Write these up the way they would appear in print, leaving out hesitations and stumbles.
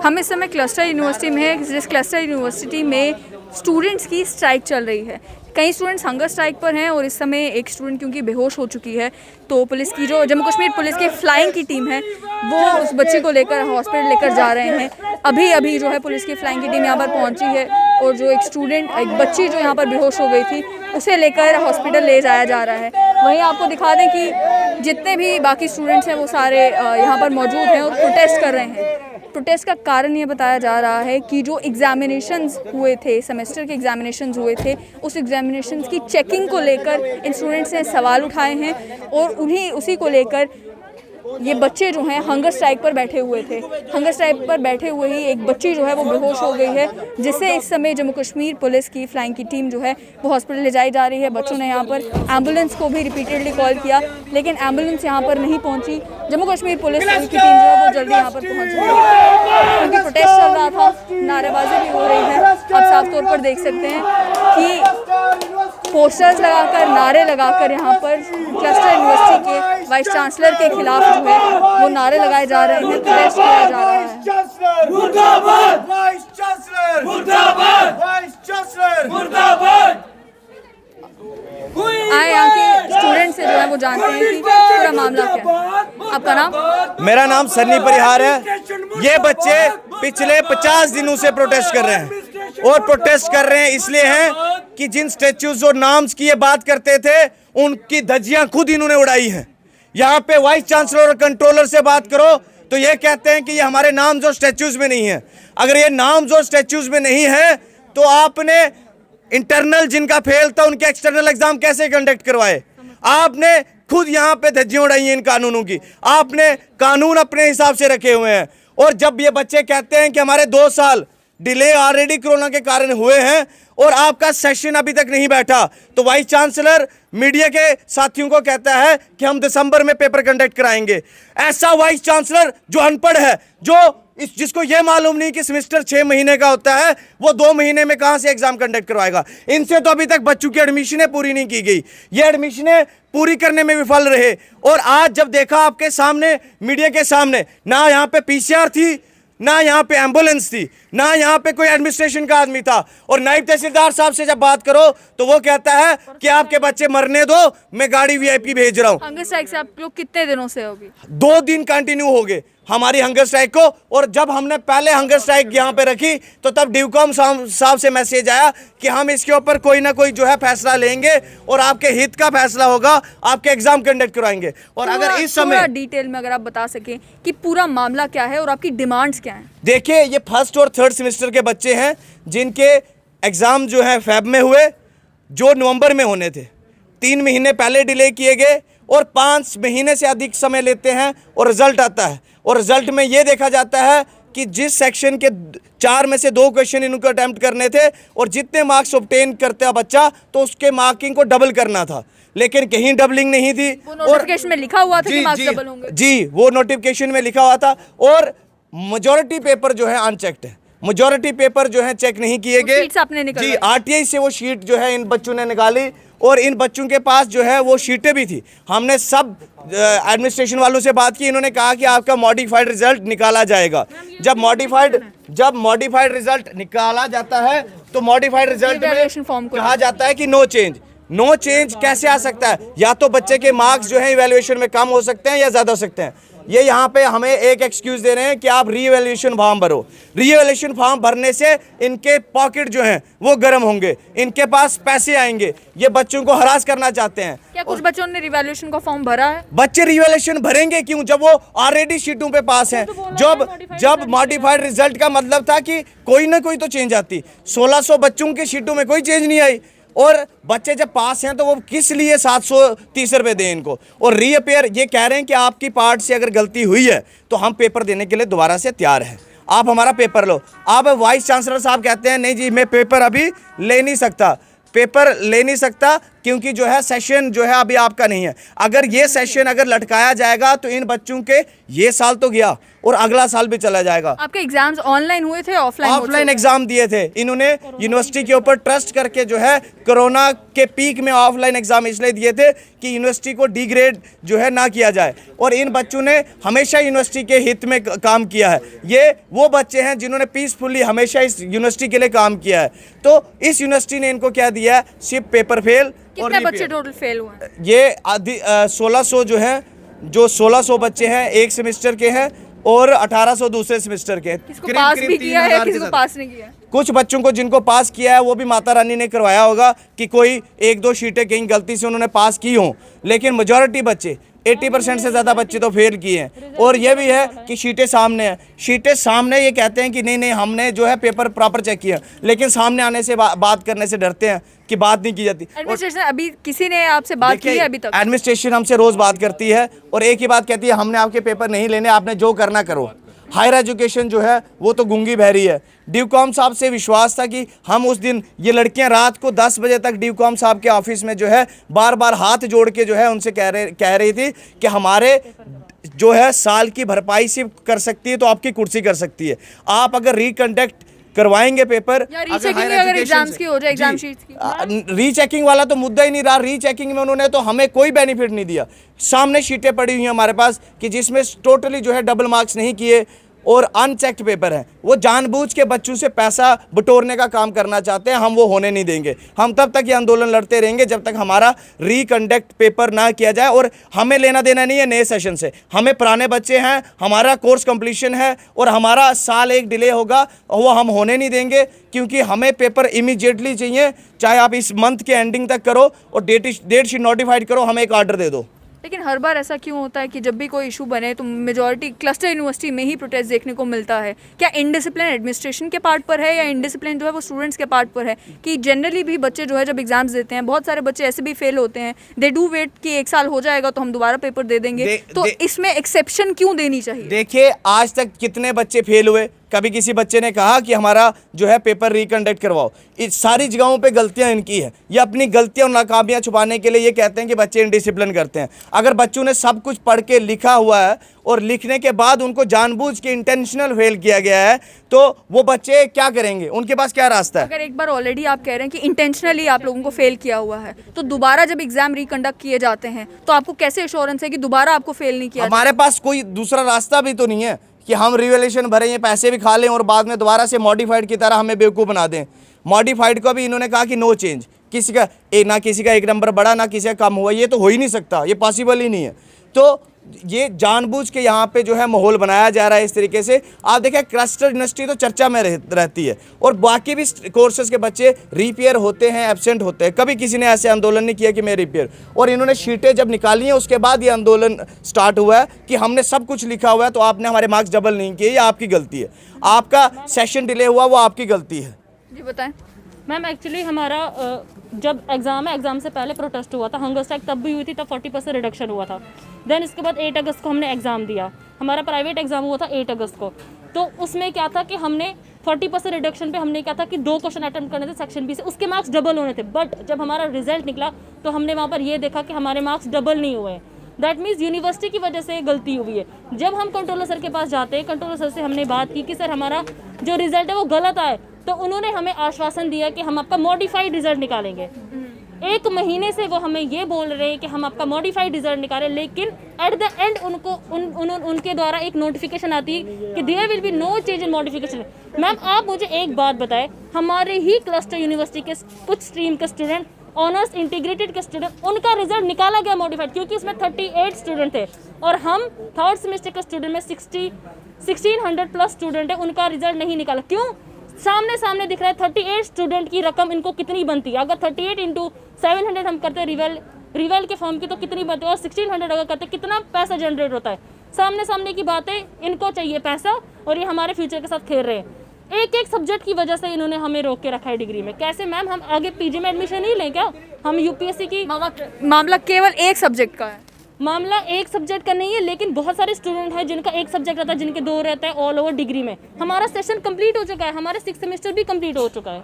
हम इस समय क्लस्टर यूनिवर्सिटी में है, जिस क्लस्टर यूनिवर्सिटी में स्टूडेंट्स की स्ट्राइक चल रही है। कई स्टूडेंट्स हंगर स्ट्राइक पर हैं और इस समय एक स्टूडेंट क्योंकि बेहोश हो चुकी है, तो पुलिस की जो जम्मू कश्मीर पुलिस की फ्लाइंग की टीम है वो उस बच्ची को लेकर हॉस्पिटल लेकर जा रहे हैं। अभी जो है पुलिस की फ्लाइंग की टीम यहाँ पर पहुँची है और जो एक बच्ची जो यहाँ पर बेहोश हो गई थी उसे लेकर हॉस्पिटल ले जाया जा रहा है। वहीं आपको दिखा दें कि जितने भी बाकी स्टूडेंट्स हैं वो सारे यहाँ पर मौजूद हैं और प्रोटेस्ट कर रहे हैं। प्रोटेस्ट का कारण ये बताया जा रहा है कि जो एग्जामिनेशंस हुए थे, सेमेस्टर के एग्जामिनेशंस हुए थे, उस एग्जामिनेशंस की चेकिंग को लेकर इन स्टूडेंट्स ने सवाल उठाए हैं और उसी को लेकर ये बच्चे जो हैं हंगर स्ट्राइक पर बैठे हुए थे। हंगर स्ट्राइक पर बैठे हुए ही एक बच्ची जो है वो बेहोश हो गई है, जिससे इस समय जम्मू कश्मीर पुलिस की फ्लाइंग की टीम जो है वो हॉस्पिटल ले जाई जा रही है। बच्चों ने यहाँ पर एम्बुलेंस को भी रिपीटेडली कॉल किया, लेकिन एम्बुलेंस यहाँ पर नहीं पहुँची। जम्मू कश्मीर पुलिस की टीम जो है वो जल्दी यहाँ पर पहुँच गई है, क्योंकि प्रोटेस्ट चल रहा था, नारेबाजी भी हो रही है। आप साफ तौर पर देख सकते हैं कि पोस्टर्स लगाकर, नारे लगाकर यहाँ पर क्लस्टर यूनिवर्सिटी के वाइस चांसलर के खिलाफ जो है वो नारे लगाए जा रहे हैं, प्रोटेस्ट किया जा रहा है। मुर्दाबाद वाइस चांसलर, मुर्दाबाद वाइस चांसलर, मुर्दाबाद। आए यहाँ के स्टूडेंट से जो है वो जानते हैं कि पूरा मामला क्या है। आपका नाम? मेरा नाम सन्नी परिहार है। ये बच्चे पिछले 50 दिनों से प्रोटेस्ट कर रहे हैं और प्रोटेस्ट कर रहे हैं इसलिए हैं कि जिन स्टैच्यूज और नाम्स की ये बात करते थे उनकी धज्जियां खुद इन्होंने उड़ाई हैं। यहाँ पे वाइस चांसलर और कंट्रोलर से बात करो तो ये कहते हैं कि ये हमारे नाम्स और स्टैच्यूज में नहीं है। अगर ये नाम्स और स्टैच्यूज में नहीं है तो आपने इंटरनल जिनका फेल था उनके एक्सटर्नल एग्जाम कैसे कंडक्ट करवाए? आपने खुद यहाँ पे धज्जियां उड़ाई हैं इन कानूनों की। आपने कानून अपने हिसाब से रखे हुए हैं और जब ये बच्चे कहते हैं कि हमारे 2 साल डिले ऑलरेडी कोरोना के कारण हुए हैं और आपका सेशन अभी तक नहीं बैठा, तो वाइस चांसलर मीडिया के साथियों को कहता है कि हम दिसंबर में पेपर कंडक्ट कराएंगे। ऐसा वाइस चांसलर जो अनपढ़ है, जिसको ये मालूम नहीं कि सेमेस्टर 6 महीने का होता है, वो 2 महीने में कहां से एग्जाम कंडक्ट करवाएगा? इनसे तो अभी तक बच्चों की एडमिशनें पूरी नहीं की गई, ये एडमिशनें पूरी करने में विफल रहे। और आज जब देखा आपके सामने, मीडिया के सामने, ना यहाँ पे पीसीआर थी, ना यहाँ पे एम्बुलेंस थी, ना यहाँ पे कोई एडमिनिस्ट्रेशन का आदमी था। और नायब तहसीलदार साहब से जब बात करो तो वो कहता है कि आपके बच्चे मरने दो, मैं गाड़ी वीआईपी भेज रहा हूँ। हंगर स्ट्राइक से आप लोग कितने दिनों से होगी? 2 दिन कंटिन्यू हो गए हमारी हंगर स्ट्राइक को। और जब हमने पहले हंगर स्ट्राइक यहाँ पे रखी तो तब डिवकॉम साहब से मैसेज आया कि हम इसके ऊपर कोई ना कोई जो है फैसला लेंगे और आपके हित का फैसला होगा, आपके एग्जाम कंडक्ट करवाएंगे। और अगर इस समय डिटेल में अगर आप बता सकें कि पूरा मामला क्या है और आपकी डिमांड्स क्या हैं? देखिए, ये 1st और 3rd सेमेस्टर के बच्चे हैं जिनके एग्जाम जो है फेब में हुए, जो नवंबर में होने थे। 3 महीने पहले डिले किए गए और 5 महीने से अधिक समय लेते हैं और रिजल्ट आता है। और रिजल्ट में ये देखा जाता है कि जिस सेक्शन के 4 में से 2 क्वेश्चन इनको अटेम्प्ट करने थे और जितने मार्क्स ऑब्टेन करता बच्चा तो उसके मार्किंग को डबल करना था, लेकिन कहीं डबलिंग नहीं थी। वो नोटिफिकेशन में लिखा हुआ था कि मार्क्स डबल होंगे। जी, वो नोटिफिकेशन में लिखा हुआ था और मेजॉरिटी पेपर जो है अनचेक्ड है। मेजॉरिटी पेपर जो है चेक नहीं किए गए। जी, आरटीआई से वो शीट जो है इन बच्चों ने निकाली और इन बच्चों के पास जो है वो शीटें भी थी। हमने सब एडमिनिस्ट्रेशन वालों से बात की, इन्होंने कहा कि आपका मॉडिफाइड रिजल्ट निकाला जाएगा। जब मॉडिफाइड रिजल्ट निकाला जाता है तो मॉडिफाइड रिजल्ट में कहा जाता है कि नो चेंज कैसे आ सकता है? या तो बच्चे के मार्क्स जो है इवैल्यूएशन में कम हो सकते हैं या ज़्यादा हो सकते हैं। ये यहाँ पे हमें एक एक्सक्यूज दे रहे हैं कि आप रीवैल्यूएशन फॉर्म भरो। रीवैल्यूएशन फॉर्म भरने से इनके पॉकेट जो हैं वो गर्म होंगे, इनके पास पैसे आएंगे। ये बच्चों को हरास करना चाहते हैं। क्या कुछ बच्चों ने रिवैल्यूएशन का फॉर्म भरा है? बच्चे रिवैल्यूएशन भरेंगे क्यों जब वो ऑलरेडी शीटों पे पास हैं? जब मॉडिफाइड रिजल्ट का मतलब था कि कोई ना कोई तो चेंज आती। 1600 बच्चों की शीटों में कोई चेंज नहीं आई और बच्चे जब पास हैं तो वो किस लिए 730 रुपये दें इनको? और रीअपेयर ये कह रहे हैं कि आपकी पार्ट से अगर गलती हुई है तो हम पेपर देने के लिए दोबारा से तैयार हैं, आप हमारा पेपर लो। अब वाइस चांसलर साहब कहते हैं नहीं जी, मैं पेपर अभी ले नहीं सकता, क्योंकि जो है सेशन जो है अभी आपका नहीं है। अगर ये सेशन अगर लटकाया जाएगा तो इन बच्चों के ये साल तो गया और अगला साल भी चला जाएगा। आपके एग्जाम्स ऑनलाइन हुए थे ऑफलाइन? ऑफलाइन एग्जाम दिए थे इन्होंने, यूनिवर्सिटी के ऊपर ट्रस्ट करके जो है कोरोना के पीक में ऑफलाइन एग्जाम इसलिए दिए थे कि यूनिवर्सिटी को डिग्रेड जो है ना किया जाए, और इन बच्चों ने हमेशा यूनिवर्सिटी के हित में काम किया है। ये वो बच्चे हैं जिन्होंने पीसफुली हमेशा इस यूनिवर्सिटी के लिए काम किया है। तो इस यूनिवर्सिटी ने इनको क्या दिया है, सिर्फ पेपर फेल। कितने बच्चे टोटल फेल हुए हैं? ये 1600 जो है, जो 1600 बच्चे हैं एक सेमेस्टर के हैं और 1800 दूसरे सेमेस्टर के। किसको पास भी किया है, किसको पास नहीं किया? कुछ बच्चों को जिनको पास किया है वो भी माता रानी ने करवाया होगा कि कोई एक दो शीटें कहीं गलती से उन्होंने पास की हों, लेकिन मेजॉरिटी बच्चे 80% से ज़्यादा बच्चे तो फेल किए हैं। और ये भी है कि शीटें सामने हैं, शीटें सामने ये कहते हैं कि नहीं हमने जो है पेपर प्रॉपर चेक किया, लेकिन सामने आने से बात करने से डरते हैं कि बात नहीं की जाती। एडमिनिस्ट्रेशन अभी किसी ने आपसे बात की है अभी तक? एडमिनिस्ट्रेशन हमसे रोज़ बात करती है और एक ही बात कहती है, हमने आपके पेपर नहीं लेने, आपने जो करना करो। हायर एजुकेशन जो है वो तो गूंगी बहरी है। ड्यूकॉम साहब से विश्वास था कि हम उस दिन, ये लड़कियां रात को 10 बजे तक ड्यूकॉम साहब के ऑफिस में जो है बार बार हाथ जोड़ के जो है उनसे कह रही थी कि हमारे जो है साल की भरपाई सिर्फ कर सकती है तो आपकी कुर्सी कर सकती है। आप अगर रिकंडक्ट करवाएंगे पेपर, अगर एग्जाम्स की हो जाए, एग्जाम शीट्स की, रीचेकिंग वाला तो मुद्दा ही नहीं रहा। रीचेकिंग में उन्होंने तो हमें कोई बेनिफिट नहीं दिया। सामने शीटें पड़ी हुई हैं हमारे पास कि जिसमें टोटली जो है डबल मार्क्स नहीं किए और अनचेक्ड पेपर है। वो जानबूझ के बच्चों से पैसा बटोरने का काम करना चाहते हैं, हम वो होने नहीं देंगे। हम तब तक ये आंदोलन लड़ते रहेंगे जब तक हमारा रिकंडक्ट पेपर ना किया जाए। और हमें लेना देना नहीं है नए सेशन से, हमें पुराने बच्चे हैं, हमारा कोर्स कंप्लीशन है और हमारा साल एक डिले होगा वो हम होने नहीं देंगे, क्योंकि हमें पेपर इमीडिएटली चाहिए। चाहे आप इस मंथ के एंडिंग तक करो और डेट शीट नोटिफाइड करो, हमें एक ऑर्डर दे दो। लेकिन हर बार ऐसा क्यों होता है कि जब भी कोई इशू बने तो मेजॉरिटी क्लस्टर यूनिवर्सिटी में ही प्रोटेस्ट देखने को मिलता है? क्या इनडिसिप्लिन एडमिनिस्ट्रेशन के पार्ट पर है या इनडिसिप्लिन जो है वो स्टूडेंट्स के पार्ट पर है? कि जनरली भी बच्चे जो है जब एग्जाम्स देते हैं, बहुत सारे बच्चे ऐसे भी फेल होते हैं, दे डू वेट कि 1 साल हो जाएगा तो हम दोबारा पेपर दे देंगे। तो इसमें एक्सेप्शन क्यों देनी चाहिए? देखिए आज तक कितने बच्चे फेल हुए, कभी किसी बच्चे ने कहा कि हमारा जो है पेपर रिकंडक्ट करवाओ? इस सारी जगहों पे गलतियां इनकी है। ये अपनी गलतियां और नाकामियां छुपाने के लिए ये कहते हैं कि बच्चे इनडिसिप्लिन करते हैं। अगर बच्चों ने सब कुछ पढ़ के लिखा हुआ है और लिखने के बाद उनको जानबूझ के इंटेंशनल फेल किया गया है तो वो बच्चे क्या करेंगे? उनके पास क्या रास्ता है? अगर एक बार ऑलरेडी आप कह रहे हैं कि इंटेंशनली आप लोगों को फेल किया हुआ है, तो दोबारा जब एग्जाम रिकंडक्ट किए जाते हैं तो आपको कैसे एश्योरेंस है कि दोबारा आपको फेल नहीं किया? हमारे पास कोई दूसरा रास्ता भी तो नहीं है कि हम रिवैल्यूएशन भरें, ये पैसे भी खा लें और बाद में दोबारा से मॉडिफाइड की तरह हमें बेवकूफ़ बना दें। मॉडिफाइड को भी इन्होंने कहा कि नो चेंज, किसी का ना किसी का 1 नंबर बढ़ा ना किसी का कम हुआ, ये तो हो ही नहीं सकता, ये पॉसिबल ही नहीं है। तो ये जानबूझ के यहाँ पे जो है माहौल बनाया जा रहा है इस तरीके से। आप देखें क्लस्टर यूनिवर्सिटी तो चर्चा में रहती है और बाकी भी कोर्सेज के बच्चे रिपेयर होते हैं, एब्सेंट होते हैं। कभी किसी ने ऐसे आंदोलन नहीं किया कि मैं रिपेयर, और इन्होंने शीटें जब निकाली हैं उसके बाद ये आंदोलन स्टार्ट हुआ है कि हमने सब कुछ लिखा हुआ है तो आपने हमारे मार्क्स डबल नहीं किए, ये आपकी गलती है। आपका सेशन डिले हुआ वो आपकी गलती है। जी बताएं मैम। एक्चुअली हमारा जब एग्ज़ाम है, एग्ज़ाम से पहले प्रोटेस्ट हुआ था, हंगर स्ट्राइक तब भी हुई थी, तब 40% रिडक्शन हुआ था। देन इसके बाद 8 अगस्त को हमने एग्ज़ाम दिया, हमारा प्राइवेट एग्ज़ाम हुआ था 8 अगस्त को। तो उसमें क्या था कि हमने 40% रिडक्शन पे हमने क्या था कि 2 क्वेश्चन अटेम्प्ट करने थे सेक्शन बी से, उसके मार्क्स डबल होने थे। बट जब हमारा रिजल्ट निकला तो हमने वहाँ पर ये देखा कि हमारे मार्क्स डबल नहीं हुए। दैट मीन्स यूनिवर्सिटी की वजह से गलती हुई है। जब हम कंट्रोलर सर के पास जाते हैं, कंट्रोलर सर से हमने बात की कि सर हमारा जो रिजल्ट है वो गलत आए, तो उन्होंने हमें आश्वासन दिया कि हम आपका मॉडिफाइड रिजल्ट निकालेंगे। 1 महीने से वो हमें ये बोल रहे हैं कि हम आपका मॉडिफाइड रिजल्ट निकालें, लेकिन एट द एंड उनके द्वारा एक नोटिफिकेशन आती है कि there will be no change in modification. Ma'am आप मुझे एक बात बताएं, हमारे ही क्लस्टर यूनिवर्सिटी के कुछ स्ट्रीम के स्टूडेंट, ऑनर्स इंटीग्रेटेड के स्टूडेंट, उनका रिजल्ट निकाला गया मॉडिफाइड, क्योंकि उसमें 38 स्टूडेंट थे और हम 3rd सेमेस्टर के स्टूडेंट में 1600 प्लस स्टूडेंट है, उनका रिजल्ट नहीं निकाला। क्यों? सामने सामने दिख रहा है 38 स्टूडेंट की रकम इनको कितनी बनती है। अगर 38 × 700 हम करते हैं रिवेल के फॉर्म की तो कितनी बनती है, और 1600 अगर करते कितना पैसा जनरेट होता है। सामने सामने की बातें, इनको चाहिए पैसा और ये हमारे फ्यूचर के साथ खेल रहे हैं। एक सब्जेक्ट की वजह से इन्होंने हमें रोक के रखा है डिग्री में। कैसे मैम? हम आगे पीजी में एडमिशन नहीं लें क्या? हम यूपीएससी की मामला केवल एक सब्जेक्ट का है? मामला एक सब्जेक्ट का नहीं है, लेकिन बहुत सारे स्टूडेंट हैं जिनका एक सब्जेक्ट रहता है, जिनके 2 रहता है ऑल ओवर डिग्री में। हमारा सेशन कंप्लीट हो चुका है, हमारा 6th सेमेस्टर भी कंप्लीट हो चुका है।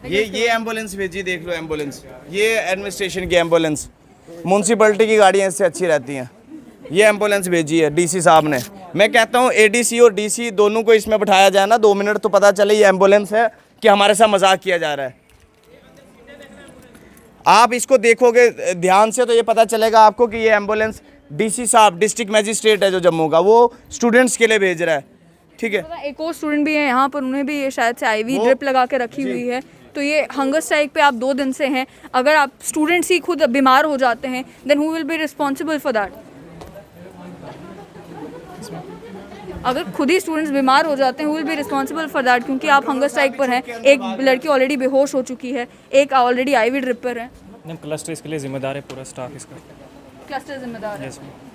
ये एम्बुलेंस भेजी, देख लो एम्बुलेंस, ये एडमिनिस्ट्रेशन की एम्बुलेंस, म्यूनसिपैलिटी की गाड़ियाँ इससे अच्छी रहती हैं। ये एम्बुलेंस भेजी है डीसी साहब ने। मैं कहता हूँ एडीसी और डीसी दोनों को इसमें बिठाया जाए ना, 2 मिनट तो पता चले ये एम्बुलेंस है कि हमारे साथ मजाक किया जा रहा है। आप इसको देखोगे ध्यान से तो ये पता चलेगा आपको कि ये एम्बुलेंस डीसी साहब, डिस्ट्रिक्ट मजिस्ट्रेट है जो जम्मू का, वो स्टूडेंट्स के लिए भेज रहा है। ठीक है, एक और स्टूडेंट भी है यहाँ पर, उन्हें भी ये शायद से आईवी ड्रिप लगा के रखी हुई है। तो ये हंगर स्ट्राइक पे आप 2 दिन से हैं। अगर आप स्टूडेंट्स ही खुद बीमार हो जाते हैं then who will be responsible for that? अगर खुद ही स्टूडेंट्स बीमार हो जाते हैं who will be responsible for that? क्योंकि आप हंगर स्ट्राइक पर हैं, एक लड़की ऑलरेडी बेहोश हो चुकी है, एक ऑलरेडी आईवी ड्रिप पर है। क्लस्टर इसके लिए जिम्मेदार है, पूरा स्टाफ इसका क्लस्टर जिम्मेदार है। Yes ma'am.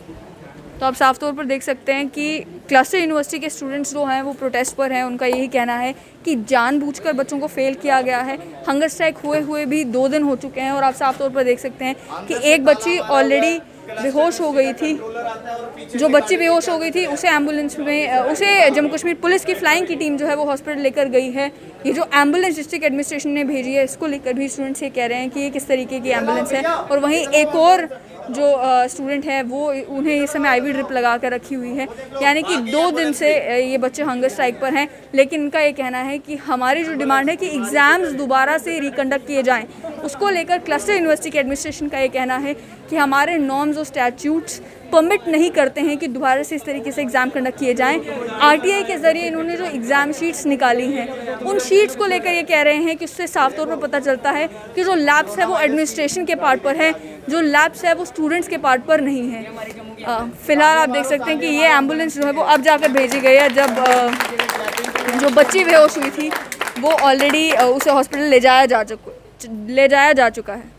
तो आप साफ तौर पर देख सकते हैं कि क्लस्टर यूनिवर्सिटी के स्टूडेंट्स जो हैं वो प्रोटेस्ट पर हैं। उनका यही कहना है कि जानबूझकर बच्चों को फेल किया गया है। हंगर स्ट्राइक हुए भी 2 दिन हो चुके हैं और आप साफ तौर पर देख सकते हैं कि एक बच्ची ऑलरेडी बेहोश हो गई थी। जो बच्ची बेहोश हो गई थी उसे एम्बुलेंस में, उसे जम्मू कश्मीर पुलिस की फ्लाइंग की टीम जो है वो हॉस्पिटल लेकर गई है। ये जो एम्बुलेंस डिस्ट्रिक्ट एडमिनिस्ट्रेशन ने भेजी है, इसको लेकर भी स्टूडेंट्स ये कह रहे हैं कि ये किस तरीके की एम्बुलेंस है। और वहीं एक और जो स्टूडेंट है वो, उन्हें इस समय आईवी ड्रिप लगा कर रखी हुई है। यानी कि 2 दिन से ये बच्चे हंगर स्ट्राइक पर हैं। लेकिन इनका ये कहना है कि हमारी जो डिमांड है कि एग्ज़ाम्स दोबारा से रिकंडक्ट किए जाएं, उसको लेकर क्लस्टर यूनिवर्सिटी के एडमिनिस्ट्रेशन का ये कहना है कि हमारे नॉर्म्स और स्टैट्यूट्स परमिट नहीं करते हैं कि दोबारा से इस तरीके से एग्ज़ाम कंडक्ट किए जाएं। आरटीआई के ज़रिए इन्होंने जो एग्ज़ाम शीट्स निकाली हैं, उन शीट्स को लेकर ये कह रहे हैं कि उससे साफ तौर पर पता चलता है कि जो लैब्स है वो एडमिनिस्ट्रेशन के पार्ट पर है, जो लैब्स है वो स्टूडेंट्स के पार्ट पर नहीं है। फ़िलहाल आप देख सकते हैं कि ये एम्बुलेंस जो है वो अब जाकर भेजी गई है, जब जो बच्ची बेहोश हुई थी वो ऑलरेडी उसे हॉस्पिटल ले जाया जा चुका है।